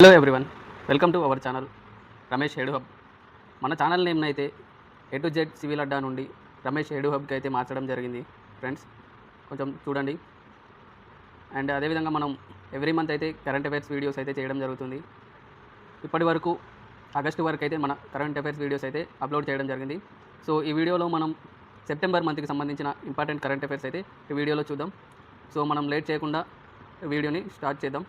Hello everyone, welcome to our channel Ramesh head hub. మన channel name అయితే A to Z civil అడ్డా నుండి Ramesh head హబ్కి అయితే మార్చడం జరిగింది ఫ్రెండ్స్. కొంచెం చూడండి. అండ్ అదేవిధంగా మనం ఎవ్రీ మంత్ అయితే కరెంట్ అఫైర్స్ వీడియోస్ అయితే చేయడం జరుగుతుంది. ఇప్పటి వరకు ఆగస్టు వరకు అయితే మన కరెంట్ అఫైర్స్ వీడియోస్ అయితే అప్లోడ్ చేయడం జరిగింది. సో ఈ వీడియోలో మనం సెప్టెంబర్ మంత్కి సంబంధించిన ఇంపార్టెంట్ కరెంట్ అఫైర్స్ అయితే ఈ వీడియోలో చూద్దాం. సో మనం లేట్ చేయకుండా వీడియోని స్టార్ట్ చేద్దాం.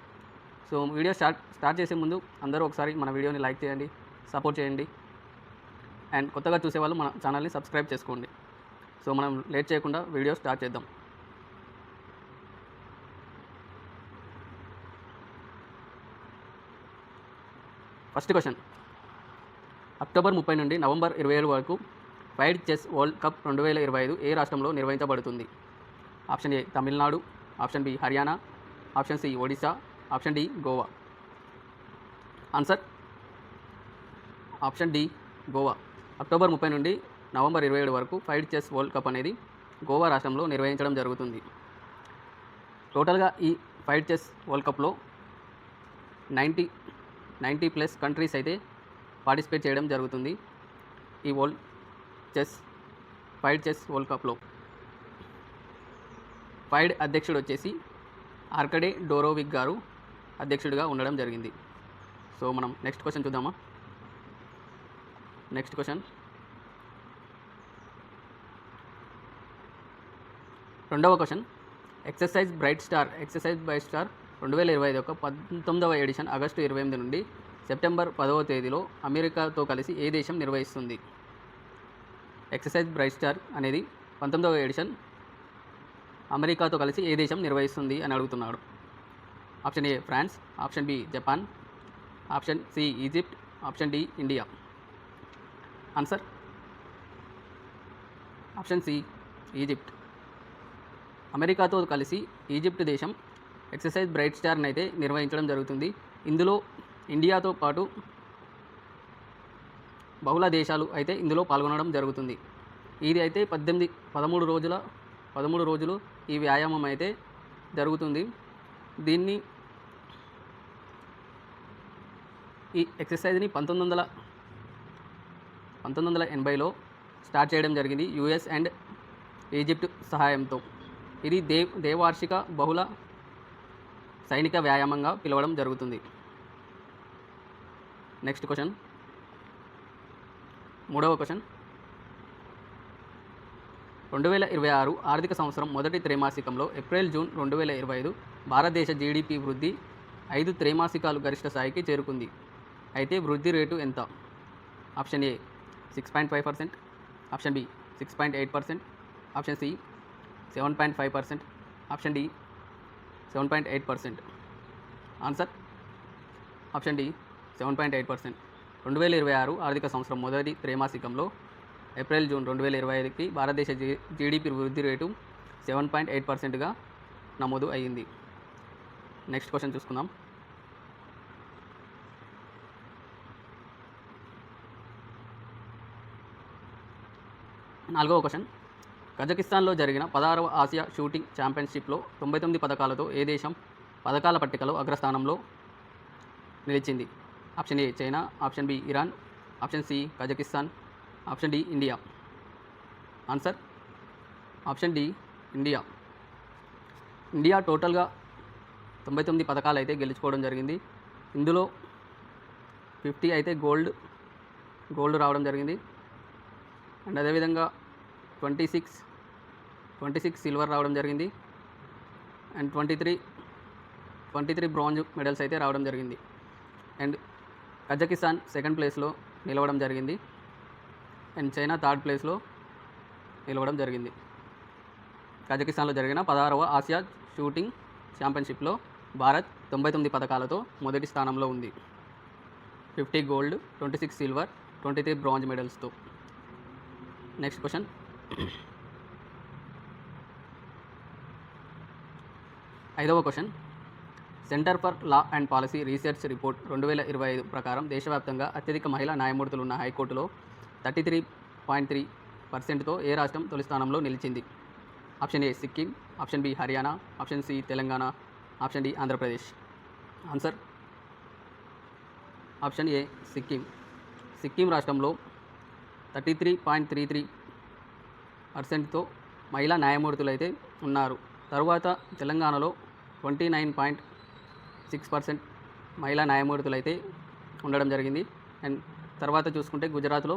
సో వీడియో స్టార్ట్ చేసే ముందు అందరూ ఒకసారి మన వీడియోని లైక్ చేయండి, సపోర్ట్ చేయండి. అండ్ కొత్తగా చూసేవాళ్ళు మన ఛానల్ని సబ్స్క్రైబ్ చేసుకోండి. సో మనం లేట్ చేయకుండా వీడియో స్టార్ట్ చేద్దాం. ఫస్ట్ క్వశ్చన్, అక్టోబర్ 30 నుండి నవంబర్ 27 వరకు వైడ్ చెస్ వరల్డ్ కప్ 2025 ఏ రాష్ట్రంలో నిర్వహించబడుతుంది? Option A Tamil Nadu, option B Haryana, option C Odisha, option D Goa. Answer option D Goa. October 30 నుండి నవంబర్ 27 వరకు ఫైడ్ చెస్ వరల్డ్ కప్ అనేది గోవా రాష్ట్రంలో నిర్వహించడం జరుగుతుంది. టోటల్గా ఈ ఫైడ్ చెస్ వరల్డ్ కప్లో 90+ కంట్రీస్ అయితే పార్టిసిపేట్ చేయడం జరుగుతుంది. ఈ ఫైడ్ చెస్ వరల్డ్ కప్లో ఫైడ్ అధ్యక్షుడు వచ్చేసి ఆర్కడే డోరోవిక్ గారు అధ్యక్షుడిగా ఉండడం జరిగింది. సో మనం నెక్స్ట్ క్వశ్చన్ చూద్దామా. నెక్స్ట్ క్వశ్చన్, రెండవ క్వశ్చన్, ఎక్సర్సైజ్ బై స్టార్ 2025 యొక్క 19వ ఎడిషన్ ఆగస్టు 28 నుండి సెప్టెంబర్ 10వ తేదీలో అమెరికాతో కలిసి ఏ దేశం నిర్వహిస్తుంది? ఎక్సర్సైజ్ బై స్టార్ అనేది 19వ ఎడిషన్ అమెరికాతో కలిసి ఏ దేశం నిర్వహిస్తుంది అని అడుగుతున్నాడు. Option A France, option B Japan, option C Egypt, option D India. Answer option C Egypt. అమెరికాతో కలిసి ఈజిప్ట్ దేశం ఎక్సర్సైజ్ బ్రైట్ స్టార్ని అయితే నిర్వహించడం జరుగుతుంది. ఇందులో ఇండియాతో పాటు బహుళ దేశాలు అయితే ఇందులో పాల్గొనడం జరుగుతుంది. ఇది అయితే 13 రోజులు ఈ వ్యాయామం అయితే జరుగుతుంది. ఈ ఎక్సర్సైజ్ని 1980లో స్టార్ట్ చేయడం జరిగింది యుఎస్ అండ్ ఈజిప్ట్ సహాయంతో. ఇది ద్వైవార్షిక బహుళ సైనిక వ్యాయామంగా పిలవడం జరుగుతుంది. నెక్స్ట్ క్వశ్చన్, మూడవ క్వశ్చన్, 2026 ఆర్థిక సంవత్సరం మొదటి త్రైమాసికంలో ఏప్రిల్-జూన్ 2025 భారతదేశ జీడిపి వృద్ధి 5 త్రైమాసికాలు గరిష్ట స్థాయికి చేరుకుంది. అయితే వృద్ధి రేటు ఎంత? Option A 6.5%, option B 6.8%, option C 7.5%, option D 7.8%. Answer option D 7.8%. 2026 ఆర్థిక సంవత్సరం మొదటి త్రైమాసికంలో ఏప్రిల్-జూన్ 2025కి భారతదేశ జీడిపి వృద్ధి రేటు 7.8%గా నమోదు అయ్యింది. నెక్స్ట్ క్వశ్చన్ చూసుకుందాం. నాలుగవ క్వశ్చన్, కజకిస్తాన్లో జరిగిన 16వ ఆసియా షూటింగ్ ఛాంపియన్షిప్లో 99 పథకాలతో ఏ దేశం పథకాల పట్టికలో అగ్రస్థానంలో నిలిచింది? Option A China, option B Iran, option C Kazakhstan, option D India. Answer option D India. India టోటల్గా 99 పథకాలు అయితే గెలుచుకోవడం జరిగింది. ఇందులో 50 అయితే గోల్డ్ రావడం జరిగింది. అండ్ అదేవిధంగా 26 సిల్వర్ రావడం జరిగింది. అండ్ 23 బ్రాంజ్ మెడల్స్ అయితే రావడం జరిగింది. అండ్ కజకిస్తాన్ సెకండ్ ప్లేస్లో నిలవడం జరిగింది. అండ్ చైనా థర్డ్ ప్లేస్లో నిలవడం జరిగింది. కజకిస్తాన్లో జరిగిన 16వ ఆసియా షూటింగ్ ఛాంపియన్షిప్లో భారత్ 99 పథకాలతో మొదటి స్థానంలో ఉంది. 50 గోల్డ్, 26 సిల్వర్, 23 బ్రాంజ్ మెడల్స్తో. నెక్స్ట్ క్వశ్చన్, ఐదవ question, centre for law and policy research report 2025 ప్రకారం దేశవ్యాప్తంగా అత్యధిక మహిళా న్యాయమూర్తులు ఉన్న హైకోర్టులో 33.3%తో ఏ రాష్ట్రం తొలి స్థానంలో నిలిచింది? Option A Sikkim, option B Haryana, option C Telangana, option D Andhra Pradesh. Answer option A Sikkim రాష్ట్రంలో 33.33%తో మహిళా న్యాయమూర్తులు అయితే ఉన్నారు. తరువాత తెలంగాణలో 29.6% మహిళా న్యాయమూర్తులు అయితే ఉండడం జరిగింది. అండ్ తర్వాత చూసుకుంటే గుజరాత్లో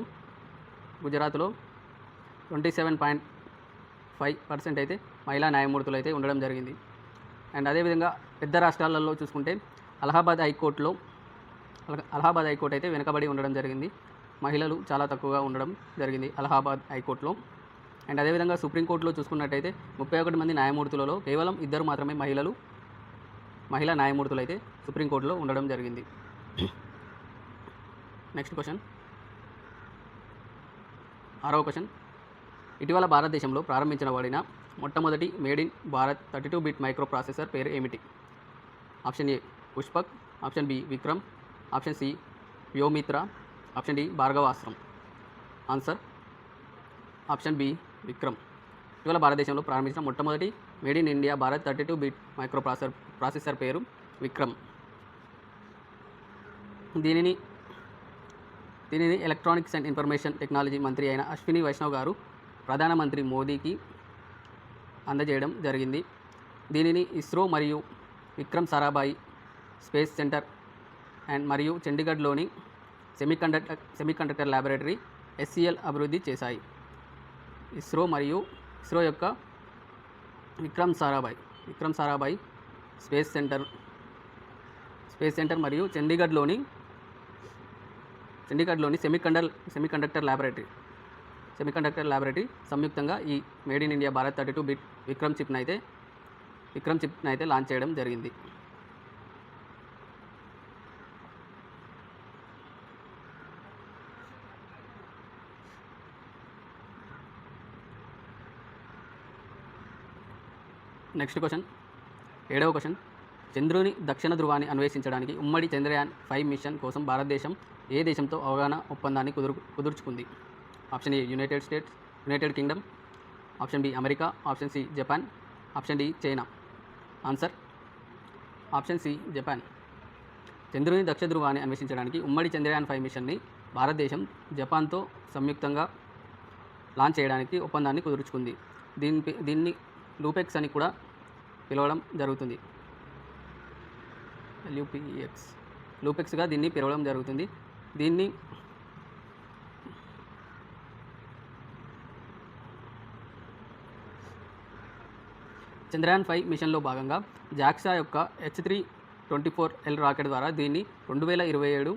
27.5% అయితే మహిళా న్యాయమూర్తులు అయితే ఉండడం జరిగింది. అండ్ అదేవిధంగా పెద్ద రాష్ట్రాలలో చూసుకుంటే అలహాబాద్ హైకోర్టు అయితే వెనుకబడి ఉండడం జరిగింది. మహిళలు చాలా తక్కువగా ఉండడం జరిగింది అలహాబాద్ హైకోర్టులో. అండ్ అదేవిధంగా సుప్రీంకోర్టులో చూసుకున్నట్టయితే 31 మంది న్యాయమూర్తులలో కేవలం 2 మాత్రమే మహిళా న్యాయమూర్తులు అయితే సుప్రీంకోర్టులో ఉండడం జరిగింది. నెక్స్ట్ క్వశ్చన్, 6వ క్వశ్చన్. ఇటీవల భారతదేశంలో ప్రారంభించబడిన మొట్టమొదటి మేడ్ ఇన్ భారత్ 32-బిట్ మైక్రో ప్రాసెసర్ పేరు ఏమిటి? Option A Pushpak, option B Vikram, option C Vyommitra, option D Bhargavastram. Answer option B Vikram. ఇటీవల భారతదేశంలో ప్రారంభించిన మొట్టమొదటి మేడ్ ఇన్ ఇండియా భారత్ 32-బిట్ మైక్రో ప్రాసెసర్ పేరు విక్రమ్. దీనిని ఎలక్ట్రానిక్స్ అండ్ ఇన్ఫర్మేషన్ టెక్నాలజీ మంత్రి అయిన అశ్విని వైష్ణవ్ గారు ప్రధానమంత్రి మోదీకి అందజేయడం జరిగింది. దీనిని ఇస్రో మరియు విక్రమ్ సారాభాయ్ స్పేస్ సెంటర్ మరియు చండీగఢ్లోని సెమీకండక్టర్ ల్యాబొరేటరీ SCL అభివృద్ధి చేశాయి. ఇస్రో యొక్క విక్రమ్ సారాభాయ్ స్పేస్ సెంటర్ మరియు చండీగఢ్లోని సెమీకండక్టర్ ల్యాబొరేటరీ సంయుక్తంగా ఈ మేడ్ ఇన్ ఇండియా భారత్ 32-బిట్ విక్రమ్ చిప్ను అయితే లాంచ్ చేయడం జరిగింది. నెక్స్ట్ క్వశ్చన్, 7వ క్వశ్చన్. చంద్రుని దక్షిణ ధృవాన్ని అన్వేషించడానికి ఉమ్మడి చంద్రయాన్ 5 మిషన్ కోసం భారతదేశం ఏ దేశంతో అవగాహన ఒప్పందాన్ని కుదుర్చుకుంది? Option A United Kingdom, option B America, option C Japan, option D China. Answer option C Japan. చంద్రుని దక్షిణ ధృవాన్ని అన్వేషించడానికి ఉమ్మడి చంద్రయాన్ 5 మిషన్ని భారతదేశం జపాన్తో సంయుక్తంగా లాంచ్ చేయడానికి ఒప్పందాన్ని కుదుర్చుకుంది. దీన్ని లూపెక్స్ అని కూడా పిలవడం జరుగుతుంది. లూపెక్స్గా దీన్ని పిలవడం జరుగుతుంది. దీన్ని చంద్రయాన్ 5 మిషన్లో భాగంగా జాక్సా యొక్క H324L రాకెట్ ద్వారా దీన్ని 2027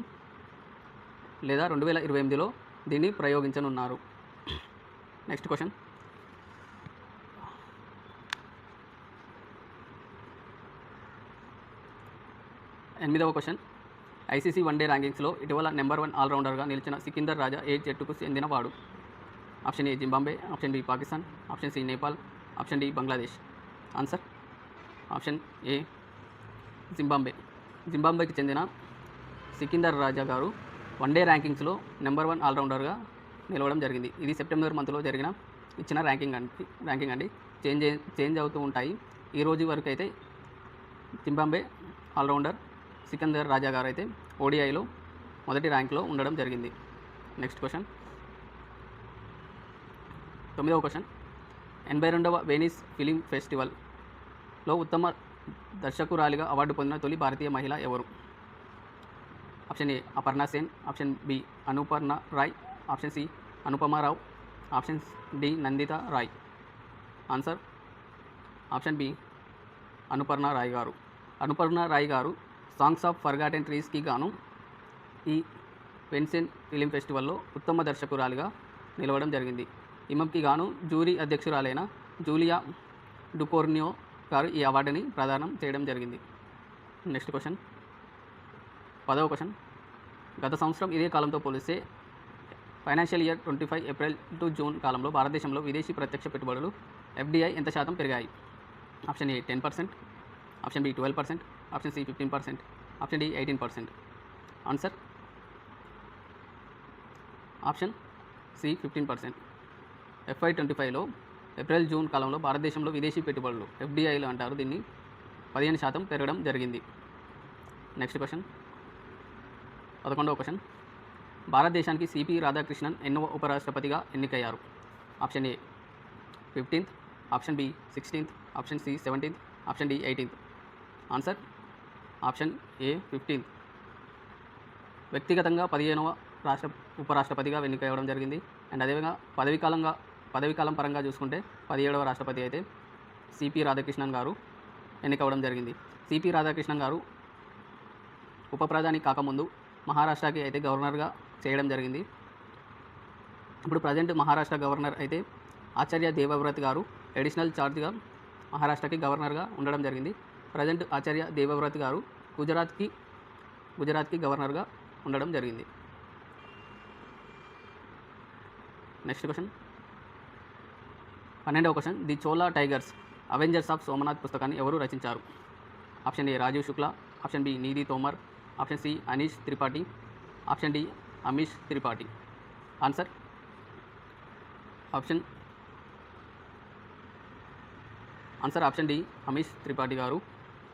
లేదా 2028లో దీన్ని ప్రయోగించనున్నారు. నెక్స్ట్ క్వశ్చన్, 8వ క్వశ్చన్. ICC వన్డే ర్యాంకింగ్స్లో ఇటీవల నెంబర్ 1 ఆల్రౌండర్గా నిలిచిన సికిందర్ రాజా ఏ జట్టుకు చెందినవాడు? Option A Zimbabwe, option B Pakistan, option C Nepal, option D Bangladesh. Answer option A జింబాబ్వేకి చెందిన సికిందర్ రాజా గారు వన్డే ర్యాంకింగ్స్లో నెంబర్ 1 ఆల్రౌండర్గా నిలవడం జరిగింది. ఇది సెప్టెంబర్ మంత్లో ఇచ్చిన ర్యాంకింగ్ అండి. చేంజ్ అవుతూ ఉంటాయి. ఈ రోజు వరకు అయితే జింబాబ్వే ఆల్రౌండర్ సికిందర్ రాజా గారు అయితే ODIలో మొదటి ర్యాంక్లో ఉండడం జరిగింది. నెక్స్ట్ క్వశ్చన్, 9వ క్వశ్చన్. 82వ వెనీస్ ఫిలిం ఫెస్టివల్లో ఉత్తమ దర్శకురాలిగా అవార్డు పొందిన తొలి భారతీయ మహిళ ఎవరు? Option A Aparna Sen, option B Anuparna Roy, option C Anupama Rao, option D Nandita Roy. Answer option B Anuparna Roy గారు సాంగ్స్ ఆఫ్ ఫర్గాటెన్ ట్రీస్కి గాను ఈ వెన్సెన్ ఫిలిం ఫెస్టివల్లో ఉత్తమ దర్శకురాలిగా నిలవడం జరిగింది. ఈమెకి గాను జ్యూరీ అధ్యక్షురాలైన జూలియా డుకోర్నియో గారు ఈ అవార్డుని ప్రదానం చేయడం జరిగింది. నెక్స్ట్ క్వశ్చన్, 10వ క్వశ్చన్. గత సంవత్సరం ఇదే కాలంతో పోలిస్తే financial year 25 April to June కాలంలో భారతదేశంలో విదేశీ ప్రత్యక్ష పెట్టుబడులు FDI ఎంత శాతం పెరిగాయి? Option A 10%, option B 12%, option C 15%, option D 18%. Answer option C 15%. FY 25లో ఏప్రిల్ జూన్ కాలంలో భారతదేశంలో విదేశీ పెట్టుబడులు FDIలు అంటారు, దీన్ని 15% పెరగడం జరిగింది. నెక్స్ట్ క్వశ్చన్, 11వ క్వశ్చన్, భారతదేశానికి సిపి రాధాకృష్ణన్ ఎన్నవ ఉపరాష్ట్రపతిగా ఎన్నికయ్యారు? Option A 15th, option B 16th, option C 17th, option D 18th. Answer option A 15th. వ్యక్తిగతంగా 15వ ఉపరాష్ట్రపతిగా ఎన్నికయ్యడం జరిగింది. అండ్ అదేవిధంగా పదవీకాలం పరంగా చూసుకుంటే 17వ రాష్ట్రపతి అయితే సిపి రాధాకృష్ణన్ గారు ఎన్నికవడం జరిగింది. సిపి రాధాకృష్ణన్ గారు ఉప ప్రధాని కాకముందు మహారాష్ట్రకి అయితే గవర్నర్గా చేయడం జరిగింది. ఇప్పుడు ప్రజెంట్ మహారాష్ట్ర గవర్నర్ అయితే ఆచార్య దేవవ్రత్ గారు అడిషనల్ ఛార్జ్గా మహారాష్ట్రకి గవర్నర్గా ఉండడం జరిగింది. ప్రజెంట్ ఆచార్య దేవవ్రత్ గారు గుజరాత్కి గవర్నర్గా ఉండడం జరిగింది. నెక్స్ట్ క్వశ్చన్, 12వ question, the Chola tigers avengers of Somnath పుస్తకాన్ని ఎవరు రచించారు? Option A Rajiv Shukla, option B Neeti Tomar, option C Anish Tripathi, option D Amish Tripathi. Answer option D Amish Tripathi గారు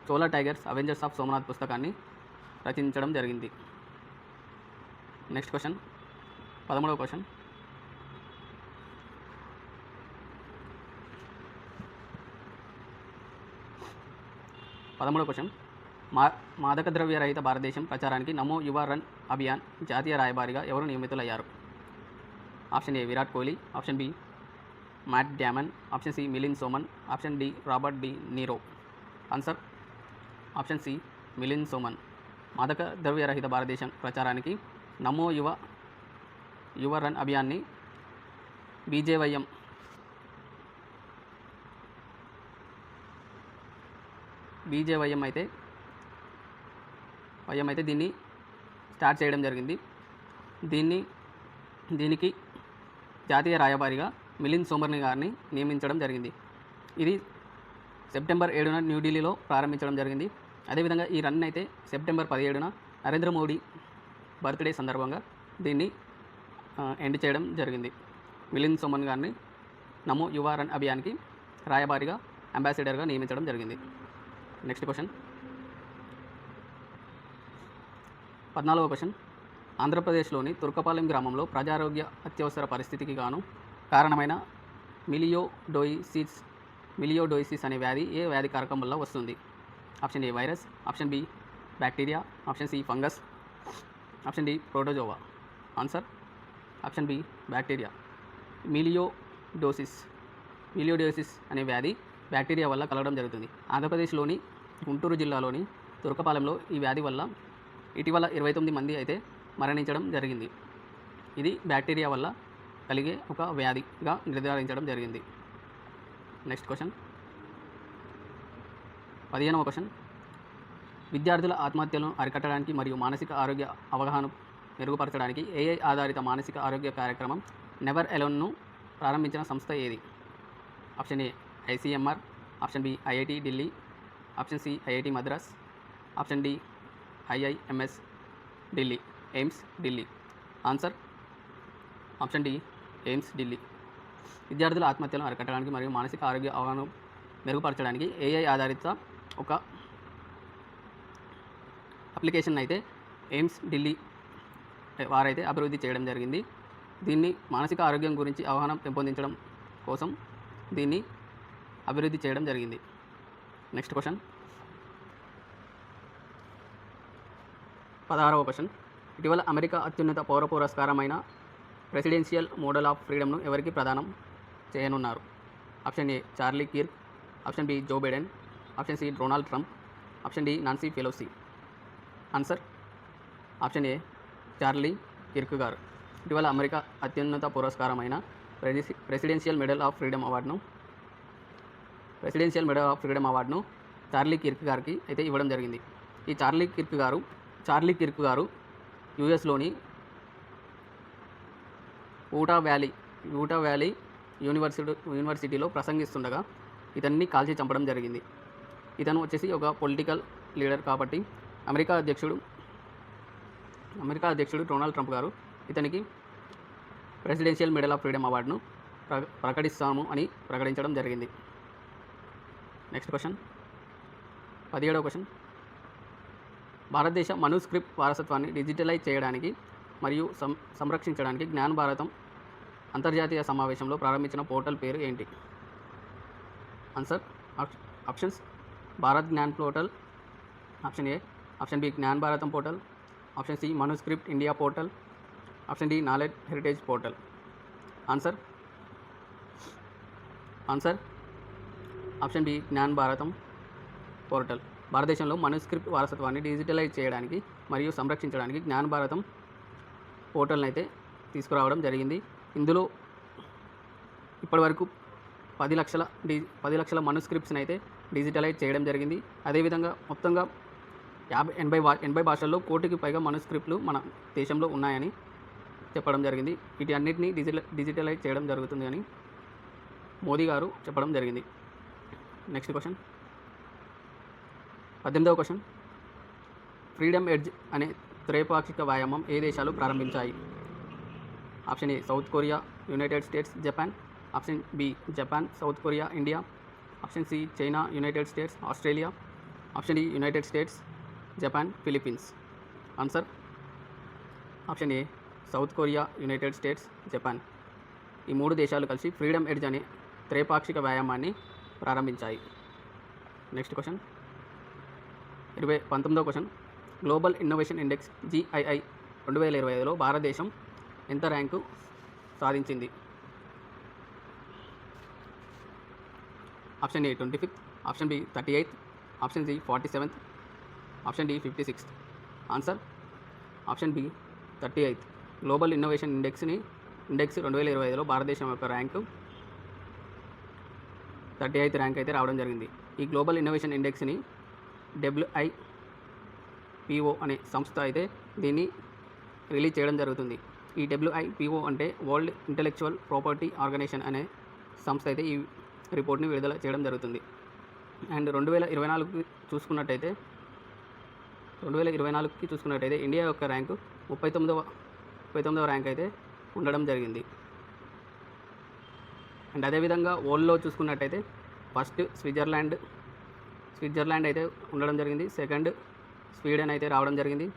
Chola tigers avengers of Somnath పుస్తకాన్ని రచించడం జరిగింది. నెక్స్ట్ క్వశ్చన్, 13వ క్వశ్చన్, మాదక ద్రవ్య రహిత భారతదేశం ప్రచారానికి నమో యువ రన్ అభియాన్ జాతీయ రాయబారిగా ఎవరు నియమితులయ్యారు? Option A Virat Kohli, option B Matt Damon, option C Milind Soman, option D Robert De Niro. Answer option C Milind Soman. మాదక ద్రవ్య రహిత భారతదేశం ప్రచారానికి నమో యువ రన్ అభియాన్ని బీజేవైఎం అయితే దీన్ని స్టార్ట్ చేయడం జరిగింది. దీనికి జాతీయ రాయబారిగా మిలింద్ సోమన్ గారిని నియమించడం జరిగింది. ఇది సెప్టెంబర్ 7న న్యూఢిల్లీలో ప్రారంభించడం జరిగింది. అదేవిధంగా ఈ రన్ అయితే సెప్టెంబర్ 17న నరేంద్ర మోడీ బర్త్డే సందర్భంగా దీన్ని ఎండ్ చేయడం జరిగింది. మిలింద్ సోమన్ గారిని నమో యువ రన్ అభియాన్కి రాయబారిగా అంబాసిడర్గా నియమించడం జరిగింది. నెక్స్ట్ క్వశ్చన్, 14వ క్వశ్చన్, ఆంధ్రప్రదేశ్లోని తుర్కపాలెం గ్రామంలో ప్రజారోగ్య అత్యవసర పరిస్థితికి గాను కారణమైన మిలియోడోసిస్ అనే వ్యాధి ఏ వ్యాధి కారకం వల్ల వస్తుంది? Option A virus, option B bacteria, option C fungus, option D protozoa. Answer option B bacteria. Melioidosis అనే వ్యాధి బ్యాక్టీరియా వల్ల కలగడం జరుగుతుంది. ఆంధ్రప్రదేశ్లోని గుంటూరు జిల్లాలోని తుర్కపాలెంలో ఈ వ్యాధి వల్ల ఇటీవల 29 మంది అయితే మరణించడం జరిగింది. ఇది బ్యాక్టీరియా వల్ల కలిగే ఒక వ్యాధిగా నిర్ధారించడం జరిగింది. నెక్స్ట్ క్వశ్చన్, 15వ క్వశ్చన్, విద్యార్థుల ఆత్మహత్యలను అరికట్టడానికి మరియు మానసిక ఆరోగ్య అవగాహన మెరుగుపరచడానికి ఏఐ ఆధారిత మానసిక ఆరోగ్య కార్యక్రమం నెవర్ ఎలోన్ను ప్రారంభించిన సంస్థ ఏది? Option A ICMR, option B IIT Delhi, option C IIT Madras, option D IIMS Delhi, AIIMS Delhi. Answer option D AIIMS Delhi. విద్యార్థుల ఆత్మహత్యలను అరికట్టడానికి మరియు మానసిక ఆరోగ్య అవగాహన మెరుగుపరచడానికి ఏఐ ఆధారిత ఒక అప్లికేషన్ అయితే ఎయిమ్స్ ఢిల్లీ వారైతే అభివృద్ధి చేయడం జరిగింది. దీన్ని మానసిక ఆరోగ్యం గురించి అవగాహన పెంపొందించడం కోసం దీన్ని అభివృద్ధి చేయడం జరిగింది. నెక్స్ట్ క్వశ్చన్, 16వ క్వశ్చన్, ఇటీవల అమెరికా అత్యున్నత పౌర పురస్కారమైన ప్రెసిడెన్షియల్ మోడల్ ఆఫ్ ఫ్రీడమ్ను ఎవరికి ప్రదానం చేయనున్నారు? Option A Charlie Kirk, option B Joe Biden, option C Donald Trump, option D Nancy Pelosi. Answer option A Charlie Kirk గారు. ఇటీవల అమెరికా అత్యున్నత పురస్కారమైన ప్రెసిడెన్షియల్ మెడల్ ఆఫ్ ఫ్రీడమ్ అవార్డును చార్లీ కిర్క్ గారికి అయితే ఇవ్వడం జరిగింది. ఈ చార్లీ కిర్క్ గారు యూఎస్లోని యూటా వ్యాలీ యూనివర్సిటీలో ప్రసంగిస్తుండగా ఇతన్ని కాల్చి చంపడం జరిగింది. ఇతను వచ్చేసి ఒక పొలిటికల్ లీడర్ కాబట్టి అమెరికా అధ్యక్షుడు డొనాల్డ్ ట్రంప్ గారు ఇతనికి ప్రెసిడెన్షియల్ మెడల్ ఆఫ్ ఫ్రీడమ్ అవార్డును ప్రకటిస్తాము అని ప్రకటించడం జరిగింది. నెక్స్ట్ క్వశ్చన్, 17వ క్వశ్చన్, భారతదేశ మనుస్క్రిప్ట్ వారసత్వాన్ని డిజిటలైజ్ చేయడానికి మరియు సంరక్షించడానికి జ్ఞాన్ భారతం అంతర్జాతీయ సమావేశంలో ప్రారంభించిన పోర్టల్ పేరు ఏంటి? Answer options: Bharat Gyan portal, option A. Option B Gyan Bharatam portal, option C manuscript India portal, option D knowledge heritage portal. Answer option B Gyan Bharatam portal. భారతదేశంలో మనుస్క్రిప్ట్ వారసత్వాన్ని డిజిటలైజ్ చేయడానికి మరియు సంరక్షించడానికి జ్ఞాన్ భారతం పోర్టల్ని అయితే తీసుకురావడం జరిగింది. ఇందులో ఇప్పటివరకు 10 లక్షల మనుస్క్రిప్ట్స్ని అయితే డిజిటలైజ్ చేయడం జరిగింది. అదేవిధంగా మొత్తంగా 80 భాషల్లో 1 కోటికి పైగా మనుస్క్రిప్ట్లు మన దేశంలో ఉన్నాయని చెప్పడం జరిగింది. వీటి అన్నిటినీ డిజిటలైజ్ చేయడం జరుగుతుంది అని మోదీ గారు చెప్పడం జరిగింది. నెక్స్ట్ క్వశ్చన్, 18వ క్వశ్చన్. ఫ్రీడమ్ ఎడ్జ్ అనే త్రైపాక్షిక వ్యాయామం ఏ దేశాలు ప్రారంభించాయి? Option A South Korea, United States, Japan. Option B Japan, South Korea, India. Option C China, United States, Australia. Option D United States, Japan, Philippines. Answer option A South Korea, United States, Japan. ఈ 3 దేశాలు కలిసి freedom edge అనే త్రైపాక్షిక వ్యాయామాన్ని ప్రారంభించాయి. Next question, 19వ question. Global innovation index GII 2025లో భారతదేశం ఎంత ర్యాంకు సాధించింది? Option A 25th, option B 38th, option C 47th, option D 56th. Answer option B 38th. Global innovation index 2025లో భారతదేశం యొక్క ర్యాంకు 38th ర్యాంక్ అయితే రావడం జరిగింది. ఈ గ్లోబల్ ఇన్నోవేషన్ ఇండెక్స్ని WIPO అనే సంస్థ అయితే దీన్ని రిలీజ్ చేయడం జరుగుతుంది. ఈ WIPO అంటే వరల్డ్ ఇంటెలెక్చువల్ ప్రాపర్టీ ఆర్గనైజేషన్ అనే సంస్థ అయితే ఈ రిపోర్ట్ని విడుదల చేయడం జరుగుతుంది. అండ్ 2024కి చూసుకున్నట్టయితే ఇండియా యొక్క ర్యాంకు 39వ ర్యాంక్ అయితే ఉండడం జరిగింది. అండ్ అదేవిధంగా వరల్డ్లో చూసుకున్నట్టయితే ఫస్ట్ స్విట్జర్లాండ్ అయితే ఉండడం జరిగింది. సెకండ్ స్వీడన్ అయితే రావడం జరిగింది.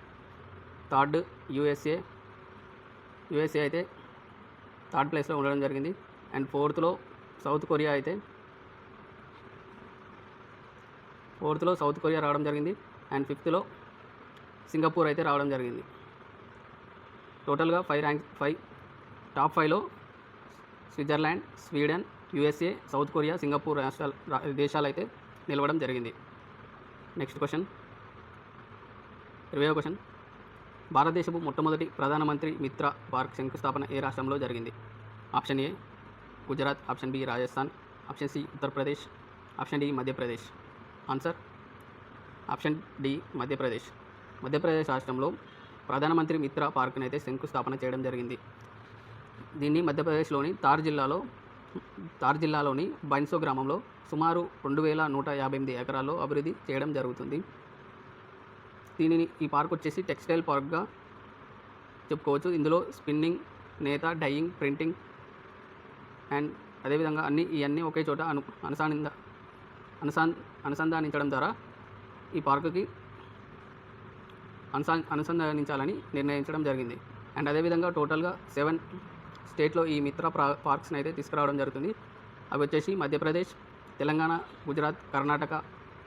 థర్డ్ USA అయితే థర్డ్ ప్లేస్లో ఉండడం జరిగింది. అండ్ ఫోర్త్లో సౌత్ కొరియా రావడం జరిగింది. అండ్ ఫిఫ్త్లో సింగపూర్ అయితే రావడం జరిగింది. టోటల్గా 5 టాప్ 5లో Switzerland, Sweden, USA, South Korea, Singapore దేశాలు అయితే నిలవడం జరిగింది. నెక్స్ట్ క్వశ్చన్, 20వ క్వశ్చన్. భారతదేశపు మొట్టమొదటి ప్రధానమంత్రి మిత్ర పార్క్ శంకుస్థాపన ఏ రాష్ట్రంలో జరిగింది? Option A Gujarat, option B Rajasthan, option C Uttar Pradesh, option D Madhya Pradesh. Answer option D Madhya Pradesh. Madhya Pradesh రాష్ట్రంలో ప్రధానమంత్రి మిత్ర పార్క్ని అయితే శంకుస్థాపన చేయడం జరిగింది. దీన్ని మధ్యప్రదేశ్లోని తార్ జిల్లాలోని బైన్సో గ్రామంలో సుమారు 2158 ఎకరాల్లో అభివృద్ధి చేయడం జరుగుతుంది. ఈ పార్క్ వచ్చేసి టెక్స్టైల్ పార్క్గా చెప్పుకోవచ్చు. ఇందులో స్పిన్నింగ్, నేత, డైయింగ్, ప్రింటింగ్ అండ్ అదేవిధంగా ఇవన్నీ ఒకే చోట అనుసంధానించడం ద్వారా ఈ పార్కుకి అనుసంధానించాలని నిర్ణయించడం జరిగింది. అండ్ అదేవిధంగా టోటల్గా 7 స్టేట్లో ఈ మిత్ర పార్క్స్ని అయితే తీసుకురావడం జరుగుతుంది. అవి వచ్చేసి మధ్యప్రదేశ్, తెలంగాణ, గుజరాత్, కర్ణాటక,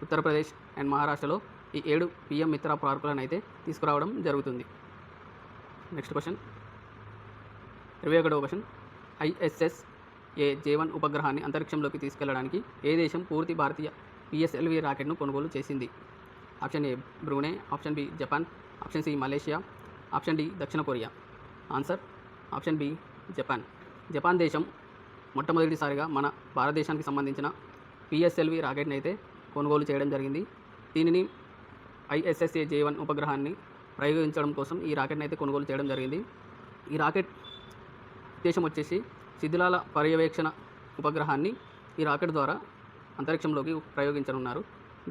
ఉత్తరప్రదేశ్ అండ్ మహారాష్ట్రలో ఈ 7 PM మిత్ర పార్కులను అయితే తీసుకురావడం జరుగుతుంది. నెక్స్ట్ క్వశ్చన్, 21వ క్వశ్చన్. ISS J1 ఉపగ్రహాన్ని అంతరిక్షంలోకి తీసుకెళ్లడానికి ఏ దేశం పూర్తి భారతీయ PSLV రాకెట్ను కొనుగోలు చేసింది? Option A Brunei, option B Japan, option C Malaysia, option D దక్షిణ Korea. Answer option B Japan. Japan దేశం మొట్టమొదటిసారిగా మన భారతదేశానికి సంబంధించిన PSLV రాకెట్ని అయితే కొనుగోలు చేయడం జరిగింది. దీనిని ISS J1 ఉపగ్రహాన్ని ప్రయోగించడం కోసం ఈ రాకెట్ని అయితే కొనుగోలు చేయడం జరిగింది. ఈ రాకెట్ ఉద్దేశం వచ్చేసి శిథిలాల పర్యవేక్షణ ఉపగ్రహాన్ని ఈ రాకెట్ ద్వారా అంతరిక్షంలోకి ప్రయోగించనున్నారు.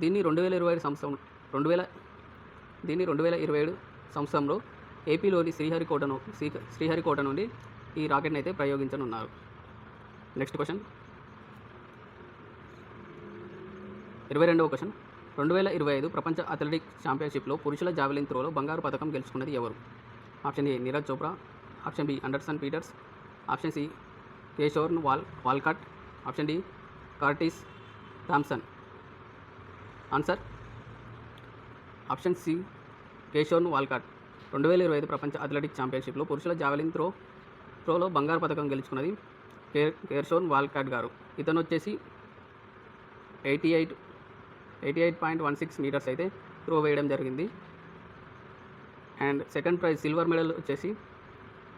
దీన్ని 2027 సంవత్సరంలో ఏపీలోని శ్రీహరికోట నుండి ఈ రాకెట్ని అయితే ప్రయోగించనున్నారు. నెక్స్ట్ క్వశ్చన్, 22వ క్వశ్చన్. 2025 ప్రపంచ అథ్లెటిక్స్ ఛాంపియన్షిప్లో పురుషుల జావెలిన్ త్రోలో బంగారు పథకం గెలుచుకున్నది ఎవరు? Option A Neeraj Chopra, option B Anderson Peters, option C Keshorn Walcott, option D Curtis Thompson. Answer option C Keshorn Walcott. 2025 ప్రపంచ అథ్లెటిక్స్ ఛాంపియన్షిప్లో పురుషుల జావెలిన్ త్రోలో బంగారు పథకం గెలుచుకున్నది కేషోర్న్ వాల్కట్ గారు. ఇతను వచ్చేసి 88.16 మీటర్స్ అయితే త్రో వేయడం జరిగింది. And second prize silver medal వచ్చేసి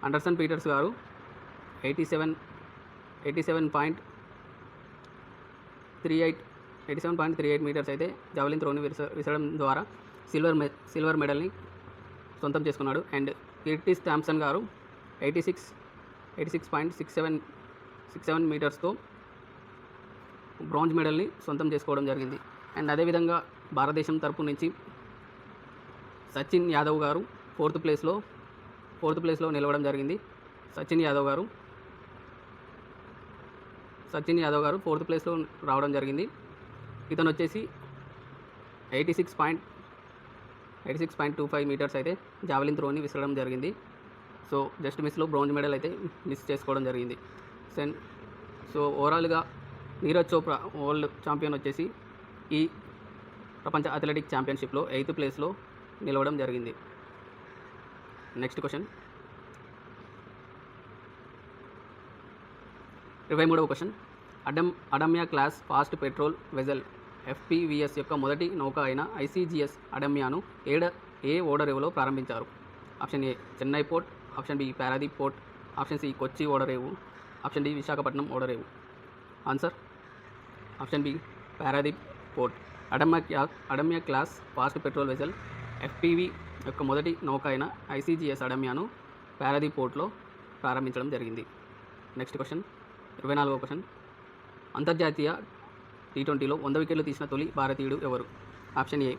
అండర్సన్ పీటర్స్ గారు 87.38 మీటర్స్ అయితే జావెలిన్ త్రోని విసరడం ద్వారా సిల్వర్ మెడల్ని సొంతం చేసుకున్నాడు. అండ్ కర్టిస్ థామ్సన్ గారు 86.67 మీటర్స్తో బ్రాంజ్ మెడల్ని సొంతం చేసుకోవడం జరిగింది. అండ్ అదేవిధంగా భారతదేశం తరపు నుంచి సచిన్ యాదవ్ గారు ఫోర్త్ ప్లేస్లో నిలవడం జరిగింది. సచిన్ యాదవ్ గారు ఫోర్త్ ప్లేస్లో రావడం జరిగింది. ఇతను వచ్చేసి 86.25 మీటర్స్ అయితే జావెలిన్ త్రోని విసరడం జరిగింది. సో జస్ట్ మిస్లో బ్రాంజ్ మెడల్ అయితే మిస్ చేసుకోవడం జరిగింది. సో ఓవరాల్గా నీరజ్ చోప్రా వరల్డ్ ఛాంపియన్ వచ్చేసి ఈ ప్రపంచ అథ్లెటిక్ ఛాంపియన్షిప్లో 8th ప్లేస్లో నిలవడం జరిగింది. నెక్స్ట్ క్వశ్చన్, 23వ question. Adamya class fast patrol vessel FPVS యొక్క మొదటి నౌక అయిన ICGS అడమ్యాను ఏ ఓడరేవులో ప్రారంభించారు? Option A Chennai port, option B Paradip port, option C Kochi ఓడరేవు, ఆప్షన్ డి విశాఖపట్నం ఓడరేవు. Answer option B Paradip port. Adamya class fast patrol vessel FPV యొక్క మొదటి నౌక అయిన ICGS అడమ్యాను పారాదీప్ పోర్ట్లో ప్రారంభించడం జరిగింది. నెక్స్ట్ క్వశ్చన్, 24వ క్వశ్చన్. అంతర్జాతీయ T20లో 100 వికెట్లు తీసిన తొలి భారతీయుడు ఎవరు? Option A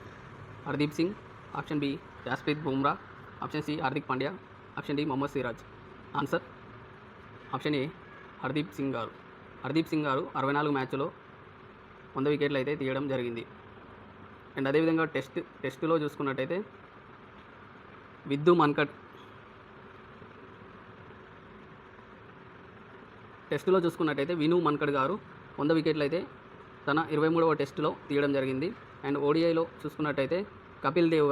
Hardeep Singh, option B Jasprit Bumrah, option C Hardik Pandya, option D Mohammed Siraj. Answer option A Hardeep Singh గారు. హర్దీప్ సింగ్ గారు 64 మ్యాచ్లో 100 వికెట్లు అయితే తీయడం జరిగింది. అండ్ అదేవిధంగా టెస్టులో చూసుకున్నట్టయితే విను మన్కడ్ గారు 100 వికెట్లు అయితే తన 23వ టెస్టులో తీయడం జరిగింది. అండ్ ODIలో చూసుకున్నట్టయితే కపిల్ దేవ్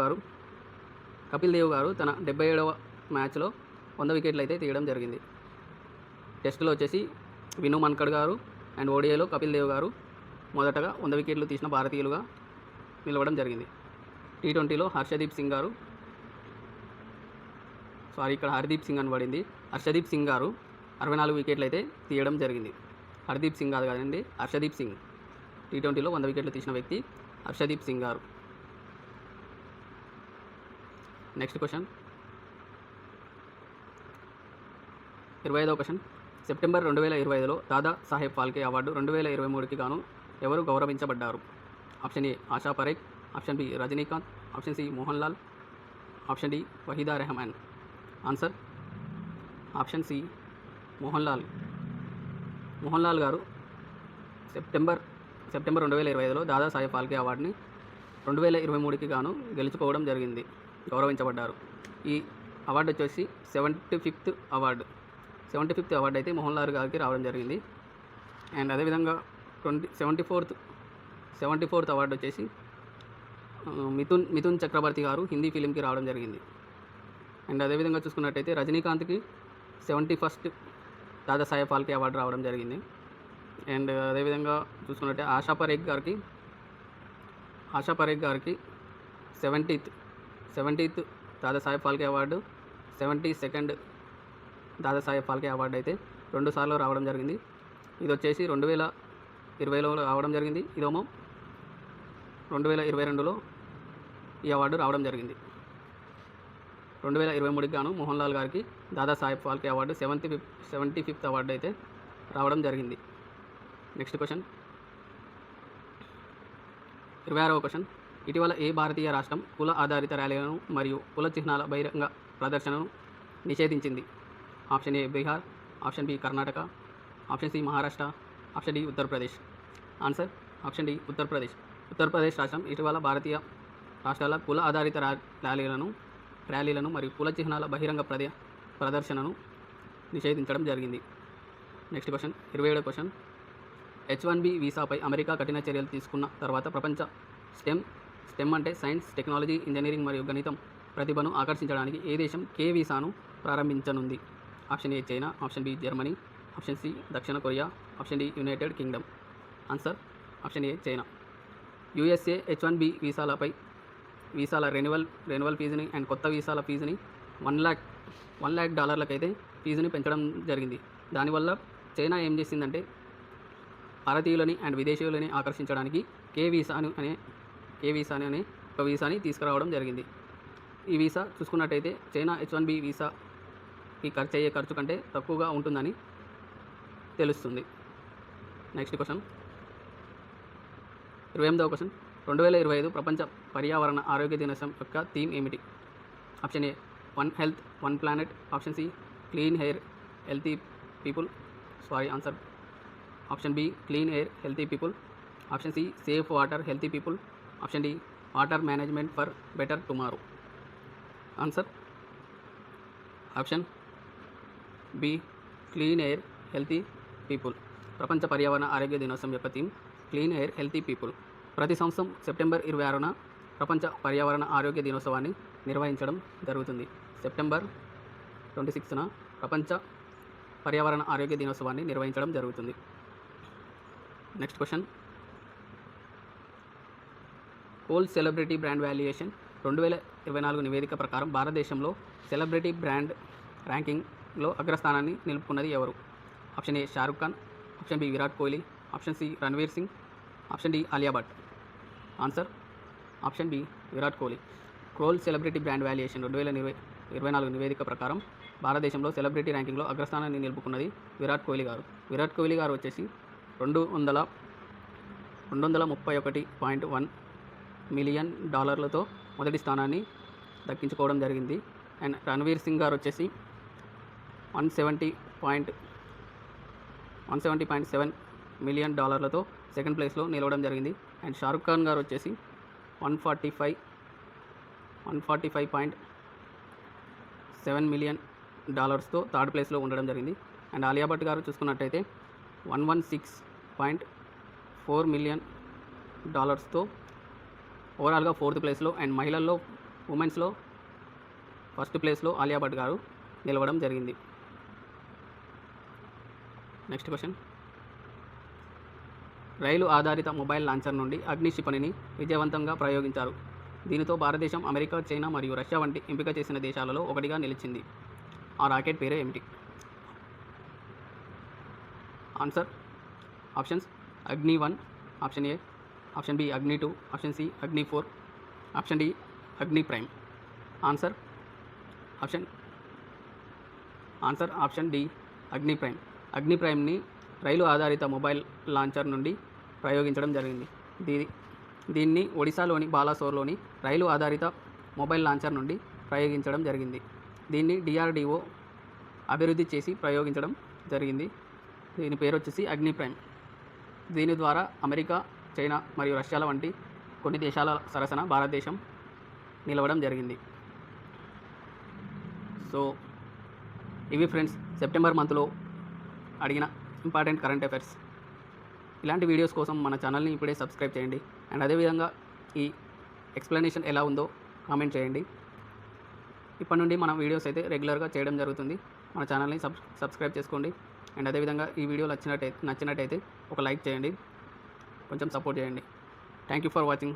గారు తన 77వ మ్యాచ్లో 100 వికెట్లు అయితే తీయడం జరిగింది. టెస్టులో వచ్చేసి విను మన్కడ్ గారు అండ్ ODIలో కపిల్ దేవ్ గారు మొదటగా 100 వికెట్లు తీసిన భారతీయులుగా నిలవడం జరిగింది. T20లో హర్దీప్ సింగ్ అని పడింది. హర్షదీప్ సింగ్ గారు 64 వికెట్లు అయితే తీయడం జరిగింది. హర్దీప్ సింగ్ కాదు కదండి, హర్షదీప్ సింగ్. T20లో 100 వికెట్లు తీసిన వ్యక్తి హర్షదీప్ సింగ్ గారు. నెక్స్ట్ క్వశ్చన్, 25వ క్వశ్చన్. సెప్టెంబర్ 2025లో దాదా సాహెబ్ ఫాల్కే అవార్డు 2023కి గాను ఎవరు గౌరవించబడ్డారు? Option A Asha Parekh, option B Rajinikanth, option C Mohan Lal, option D Waheeda Rehman. Answer option C Mohan Lal గారు సెప్టెంబర్ 2025లో దాదా సాహెబ్ ఫాల్కే అవార్డుని 2023కి గాను గౌరవించబడ్డారు. ఈ అవార్డు వచ్చేసి 75th అవార్డు అయితే మోహన్ లాల్ గారికి రావడం జరిగింది. అండ్ అదేవిధంగా 74th అవార్డు వచ్చేసి మిథున్ చక్రవర్తి గారు హిందీ ఫిలింకి రావడం జరిగింది. అండ్ అదేవిధంగా చూసుకున్నట్టయితే రజనీకాంత్కి 71st దాదా సాహెబ్ ఫాల్కే అవార్డు రావడం జరిగింది. అండ్ అదేవిధంగా చూసుకున్నట్టే ఆశా పరేఖ్ గారికి 70th దాదా సాహెబ్ ఫాల్కే అవార్డు, 72nd దాదా సాహెబ్ ఫాల్కే అవార్డు అయితే 2 సార్లు రావడం జరిగింది. ఇది వచ్చేసి 2020లో రావడం జరిగింది. ఇదేమో 2022లో ఈ అవార్డు రావడం జరిగింది. 2023కి గాను మోహన్ లాల్ గారికి Dada Saheb Phalke award 75th award అయితే రావడం జరిగింది. నెక్స్ట్ క్వశ్చన్, 26వ క్వశ్చన్. ఇటీవల ఏ భారతీయ రాష్ట్రం కుల ఆధారిత ర్యాలీలను మరియు కుల చిహ్నాల బహిరంగ ప్రదర్శనను నిషేధించింది? Option A Bihar, option B Karnataka, option C Maharashtra, option D Uttar Pradesh. Answer option D Uttar Pradesh. Uttar Pradesh రాష్ట్రం ఇటీవల భారతీయ రాష్ట్రాల కుల ఆధారిత ర్యాలీలను మరియు కుల చిహ్నాల బహిరంగ ప్రదర్శనను నిషేధించడం జరిగింది. నెక్స్ట్ క్వశ్చన్ 27వ క్వశ్చన్. H1B వీసాపై అమెరికా కఠిన చర్యలు తీసుకున్న తర్వాత ప్రపంచ స్టెమ్ అంటే సైన్స్, టెక్నాలజీ, ఇంజనీరింగ్ మరియు గణితం ప్రతిభను ఆకర్షించడానికి ఏ దేశం K వీసాను ప్రారంభించనుంది? Option A China, option B Germany, option C దక్షిణ Korea, option D United Kingdom. Answer option A China. USA H1B వీసాల రెన్యువల్ ఫీజుని అండ్ కొత్త వీసాల ఫీజుని $1 lakh అయితే ఫీజుని పెంచడం జరిగింది. దానివల్ల చైనా ఏం చేసిందంటే భారతీయులని అండ్ విదేశీయులని ఆకర్షించడానికి కే వీసా అనే ఒక వీసాని తీసుకురావడం జరిగింది. ఈ వీసా చూసుకున్నట్టయితే చైనా H1B వీసాకి అయ్యే ఖర్చు కంటే తక్కువగా ఉంటుందని తెలుస్తుంది. Next question 28వ question. 2025 ప్రపంచ పర్యావరణ ఆరోగ్య దినోత్సవం యొక్క థీమ్ ఏమిటి? Option A one health one planet, option C clean air healthy people, answer option B clean air healthy people, option C safe water healthy people, option D water management for better tomorrow. Answer option B clean air healthy people. ప్రపంచ పర్యావరణ ఆరోగ్య దినోత్సవం యొక్క theme clean air healthy people. ప్రతి సంవత్సరం September 26న ప్రపంచ పర్యావరణ ఆరోగ్య దినోత్సవాన్ని నిర్వహించడం జరుగుతుంది. సెప్టెంబర్ 26న ప్రపంచ పర్యావరణ ఆరోగ్య దినోత్సవాన్ని నిర్వహించడం జరుగుతుంది. Next question. Coal celebrity brand valuation 2024 నివేదిక ప్రకారం భారతదేశంలో సెలబ్రిటీ బ్రాండ్ ర్యాంకింగ్లో అగ్రస్థానాన్ని నిలుపుకున్నది ఎవరు? Option A Shahrukh Khan, option B Virat Kohli, option C Ranveer Singh, option D Alia Bhatt. Answer option B Virat Kohli. Kroll celebrity brand valuation 2024 నివేదిక ప్రకారం భారతదేశంలో సెలబ్రిటీ ర్యాంకింగ్లో అగ్రస్థానాన్ని నిలుపుకున్నది విరాట్ కోహ్లీ గారు. విరాట్ కోహ్లీ గారు వచ్చేసి 231.1 మిలియన్ డాలర్లతో మొదటి స్థానాన్ని దక్కించుకోవడం జరిగింది. అండ్ రణ్వీర్ సింగ్ గారు వచ్చేసి 170.7 మిలియన్ డాలర్లతో సెకండ్ ప్లేస్లో నిలవడం జరిగింది. అండ్ షారుఖ్ ఖాన్ గారు వచ్చేసి 145.7 మిలియన్ డాలర్స్తో థర్డ్ ప్లేస్లో ఉండడం జరిగింది. అండ్ ఆలియా భట్ గారు చూసుకున్నట్టయితే 116.4 మిలియన్ డాలర్స్తో ఓవరాల్గా ఫోర్త్ ప్లేస్లో, అండ్ మహిళల్లో ఉమెన్స్లో ఫస్ట్ ప్లేస్లో ఆలియా భట్ గారు నిలవడం జరిగింది. Next question. రైలు ఆధారిత మొబైల్ లాంచర్ నుండి అగ్ని క్షిపణిని విజయవంతంగా ప్రయోగించారు. దీనితో భారతదేశం అమెరికా, చైనా మరియు రష్యా వంటి ఎంపిక చేసిన దేశాలలో ఒకటిగా నిలిచింది. ఆ రాకెట్ పేరు ఏమిటి? ఆన్సర్ ఆప్షన్స్ అగ్ని 1, ఆప్షన్ ఏ, ఆప్షన్ బి అగ్ని 2, ఆప్షన్ సి అగ్ని 4, ఆప్షన్ డి అగ్ని ప్రైమ్. ఆన్సర్ ఆప్షన్ డి అగ్ని ప్రైమ్. అగ్ని ప్రైమ్ని రైలు ఆధారిత మొబైల్ లాంచర్ నుండి ప్రయోగించడం జరిగింది. దీన్ని ఒడిశాలోని బాలాసోర్లోని రైలు ఆధారిత మొబైల్ లాంచర్ నుండి ప్రయోగించడం జరిగింది. దీన్ని DRDO అభివృద్ధి చేసి ప్రయోగించడం జరిగింది. దీని పేరు వచ్చేసి అగ్ని ప్రైమ్. దీని ద్వారా అమెరికా, చైనా మరియు రష్యాల వంటి కొన్ని దేశాల సరసన భారతదేశం నిలవడం జరిగింది. సో ఇవి ఫ్రెండ్స్ సెప్టెంబర్ మంత్లో అడిగిన ఇంపార్టెంట్ కరెంట్ అఫైర్స్. ఇలాంటి వీడియోస్ కోసం మన ఛానల్ని ఇప్పుడే సబ్స్క్రైబ్ చేయండి. అండ్ అదేవిధంగా ఈ ఎక్స్ప్లెనేషన్ ఎలా ఉందో కామెంట్ చేయండి. ఇప్పటి నుండి మన వీడియోస్ అయితే రెగ్యులర్గా చేయడం జరుగుతుంది. మన ఛానల్ని సబ్స్క్రైబ్ చేసుకోండి. అండ్ అదేవిధంగా ఈ వీడియో నచ్చినట్టయితే ఒక లైక్ చేయండి, కొంచెం సపోర్ట్ చేయండి. Thank you for watching.